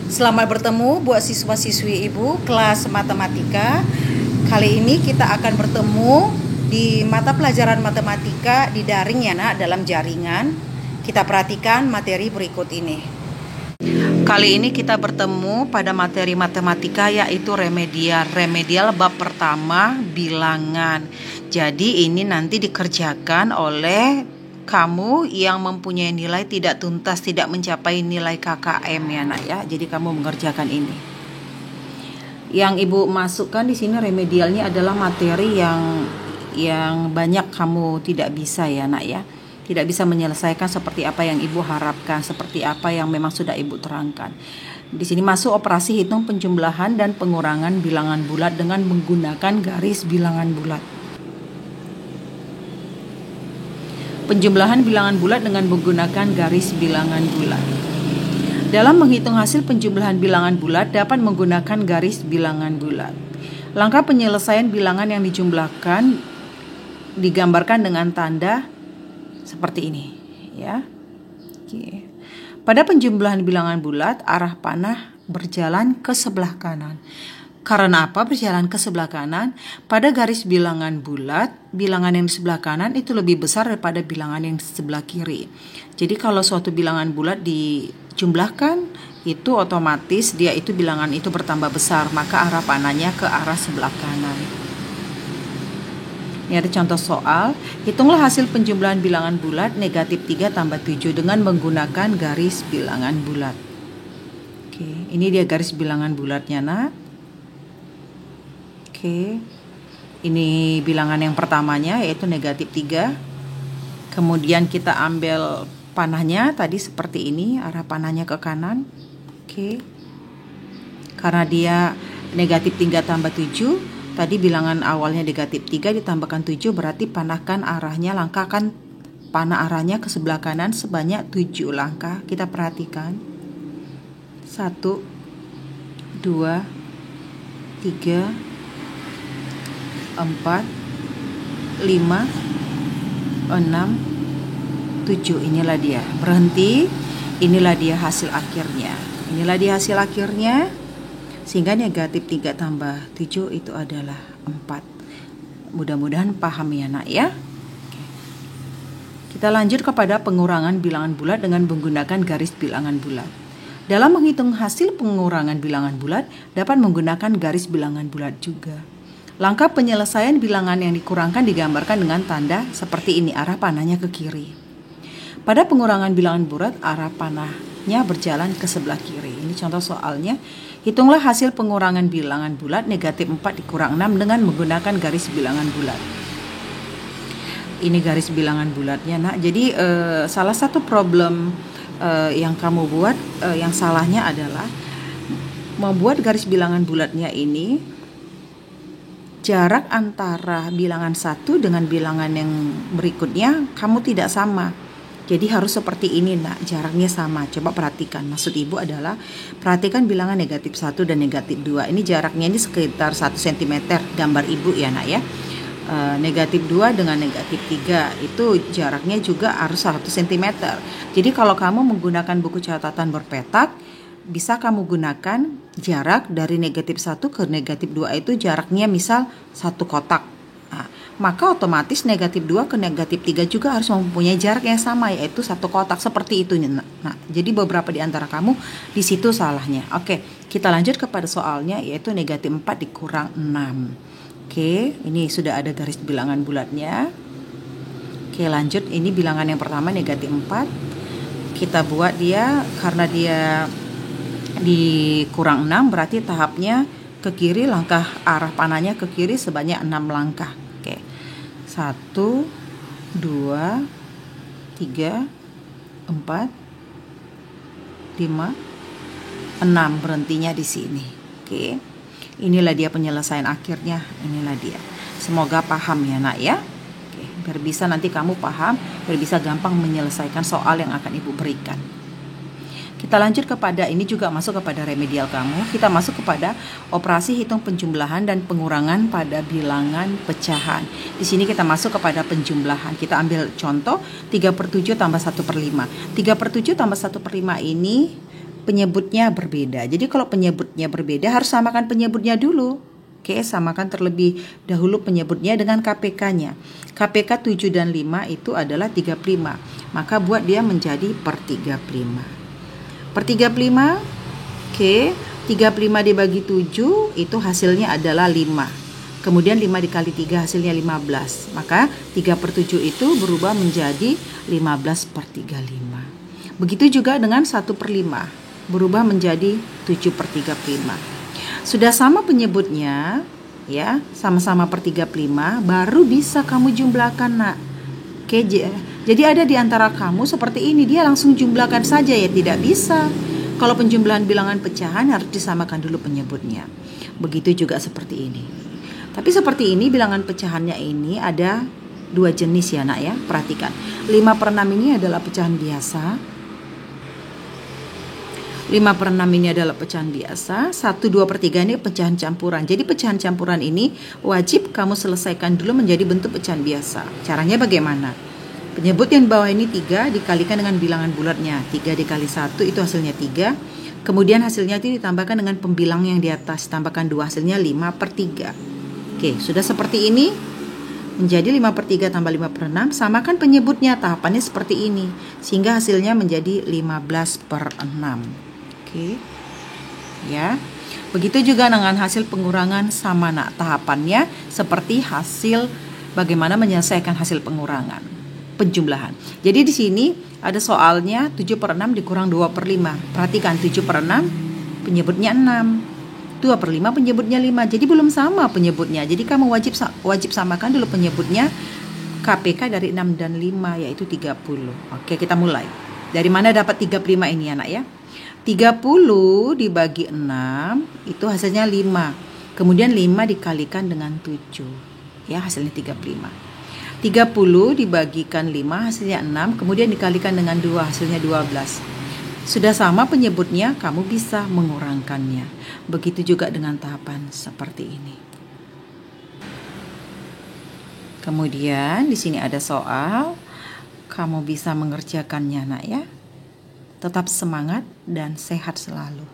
Selamat bertemu buat siswa-siswi Ibu kelas matematika. Kali ini kita akan bertemu di mata pelajaran matematika di daring ya nak, dalam jaringan. Kita perhatikan materi berikut ini. Kali ini kita bertemu pada materi matematika yaitu remedial bab pertama bilangan. Jadi ini nanti dikerjakan oleh kamu yang mempunyai nilai tidak tuntas, tidak mencapai nilai KKM ya nak ya. Jadi kamu mengerjakan ini. Yang Ibu masukkan di sini remedialnya adalah materi yang banyak kamu tidak bisa ya nak ya. Tidak bisa menyelesaikan seperti apa yang Ibu harapkan, seperti apa yang memang sudah Ibu terangkan. Di sini masuk operasi hitung penjumlahan dan pengurangan bilangan bulat dengan menggunakan garis bilangan bulat. Penjumlahan bilangan bulat dengan menggunakan garis bilangan bulat. Dalam menghitung hasil penjumlahan bilangan bulat dapat menggunakan garis bilangan bulat. Langkah penyelesaian bilangan yang dijumlahkan digambarkan dengan tanda seperti ini, ya. Oke. Pada penjumlahan bilangan bulat, arah panah berjalan ke sebelah kanan. Karena apa berjalan ke sebelah kanan? Pada garis bilangan bulat, bilangan yang di sebelah kanan itu lebih besar daripada bilangan yang di sebelah kiri. Jadi kalau suatu bilangan bulat dijumlahkan, itu otomatis dia itu bilangan itu bertambah besar, maka arah panahnya ke arah sebelah kanan. Ini ada contoh soal. Hitunglah hasil penjumlahan bilangan bulat negatif 3 tambah 7 dengan menggunakan garis bilangan bulat. Oke, ini dia garis bilangan bulatnya nak. Oke, ini bilangan yang pertamanya yaitu negatif 3. Kemudian kita ambil panahnya tadi seperti ini, arah panahnya ke kanan. Oke, karena dia negatif 3 tambah 7, tadi bilangan awalnya negatif 3 ditambahkan 7, berarti panahkan arahnya, langkahkan panah arahnya ke sebelah kanan sebanyak 7 langkah. Kita perhatikan 1, 2, 3, 4, 5, 6, 7. Inilah dia. Berhenti. Inilah dia hasil akhirnya. Inilah dia hasil akhirnya. Sehingga negatif 3 tambah 7 itu adalah 4. Mudah-mudahan paham ya nak ya. Kita lanjut kepada pengurangan bilangan bulat dengan menggunakan garis bilangan bulat. Dalam menghitung hasil pengurangan bilangan bulat dapat menggunakan garis bilangan bulat juga. Langkah penyelesaian bilangan yang dikurangkan digambarkan dengan tanda seperti ini, arah panahnya ke kiri. Pada pengurangan bilangan bulat, arah panahnya berjalan ke sebelah kiri. Ini contoh soalnya. Hitunglah hasil pengurangan bilangan bulat negatif 4 dikurang 6 dengan menggunakan garis bilangan bulat. Ini garis bilangan bulatnya nak. Jadi salah satu problem yang kamu buat, yang salahnya adalah membuat garis bilangan bulatnya ini jarak antara bilangan satu dengan bilangan yang berikutnya kamu tidak sama. Jadi harus seperti ini nak, jaraknya sama. Coba perhatikan, maksud Ibu adalah perhatikan bilangan negatif 1 dan negatif 2. Ini jaraknya ini sekitar 1 cm gambar Ibu ya nak ya. Negatif 2 dengan negatif 3 itu jaraknya juga harus 1 cm. Jadi kalau kamu menggunakan buku catatan berpetak, bisa kamu gunakan jarak dari negatif 1 ke negatif 2 itu jaraknya misal 1 kotak. Nah, maka otomatis negatif 2 ke negatif 3 juga harus mempunyai jarak yang sama yaitu 1 kotak seperti itu. Nah, jadi beberapa di antara kamu di situ salahnya. Oke, kita lanjut kepada soalnya yaitu negatif 4 dikurang 6. Oke, ini sudah ada garis bilangan bulatnya. Oke, lanjut. Ini bilangan yang pertama negatif 4. Kita buat dia karena dia dikurang 6 berarti tahapnya ke kiri, langkah arah panahnya ke kiri sebanyak 6 langkah. Oke. 1, 2, 3, 4, 5, 6, berhentinya di sini. Oke. Inilah dia penyelesaian akhirnya. Inilah dia. Semoga paham ya nak ya. Oke, biar bisa nanti kamu paham, biar bisa gampang menyelesaikan soal yang akan Ibu berikan. Kita lanjut kepada ini juga masuk kepada remedial kamu. Kita masuk kepada operasi hitung penjumlahan dan pengurangan pada bilangan pecahan. Di sini kita masuk kepada penjumlahan. Kita ambil contoh 3/7 tambah 1/5. 3/7 tambah 1/5 ini penyebutnya berbeda. Jadi kalau penyebutnya berbeda harus samakan penyebutnya dulu. Oke, samakan terlebih dahulu penyebutnya dengan KPK-nya. KPK 7 dan 5 itu adalah 35. Maka buat dia menjadi per 35. Per 35, oke, 35 dibagi 7 itu hasilnya adalah 5. Kemudian 5 dikali 3 hasilnya 15. Maka 3 per 7 itu berubah menjadi 15 per 35. Begitu juga dengan 1 per 5. Berubah menjadi 7 per 35. Sudah sama penyebutnya, ya, sama-sama per 35, baru bisa kamu jumlahkan, nak. Oke, jadi ada di antara kamu seperti ini, dia langsung jumlahkan saja, ya tidak bisa. Kalau penjumlahan bilangan pecahan harus disamakan dulu penyebutnya. Begitu juga seperti ini. Tapi seperti ini bilangan pecahannya ini ada 2 jenis ya, nak ya. Perhatikan. 5 per 6 ini adalah pecahan biasa. 5 per 6 ini adalah pecahan biasa, 1, 2 per 3 ini pecahan campuran. Jadi pecahan campuran ini wajib kamu selesaikan dulu menjadi bentuk pecahan biasa. Caranya bagaimana? Penyebut yang di bawah ini 3 dikalikan dengan bilangan bulatnya. 3 dikali 1 itu hasilnya 3. Kemudian hasilnya itu ditambahkan dengan pembilang yang di atas. Tambahkan 2 hasilnya 5 per 3. Oke, sudah seperti ini. Menjadi 5 per 3 tambah 5 per 6. Samakan penyebutnya, tahapannya seperti ini. Sehingga hasilnya menjadi 15 per 6. Oke, ya. Begitu juga dengan hasil pengurangan sama, nak. Tahapannya seperti hasil bagaimana menyelesaikan hasil pengurangan, penjumlahan. Jadi di sini ada soalnya 7 per 6 dikurang 2 per 5. Perhatikan 7 per 6 penyebutnya 6. 2 per 5 penyebutnya 5. Jadi belum sama penyebutnya. Jadi kamu wajib samakan dulu penyebutnya KPK dari 6 dan 5 yaitu 30. Oke, kita mulai. Dari mana dapat 35 ini, anak ya? 30 dibagi 6 itu hasilnya 5. Kemudian 5 dikalikan dengan 7. Ya, hasilnya 35. 30 dibagikan 5 hasilnya 6. Kemudian dikalikan dengan 2 hasilnya 12. Sudah sama penyebutnya, kamu bisa mengurangkannya. Begitu juga dengan tahapan seperti ini. Kemudian di sini ada soal. Kamu bisa mengerjakannya, nak ya. Tetap semangat dan sehat selalu.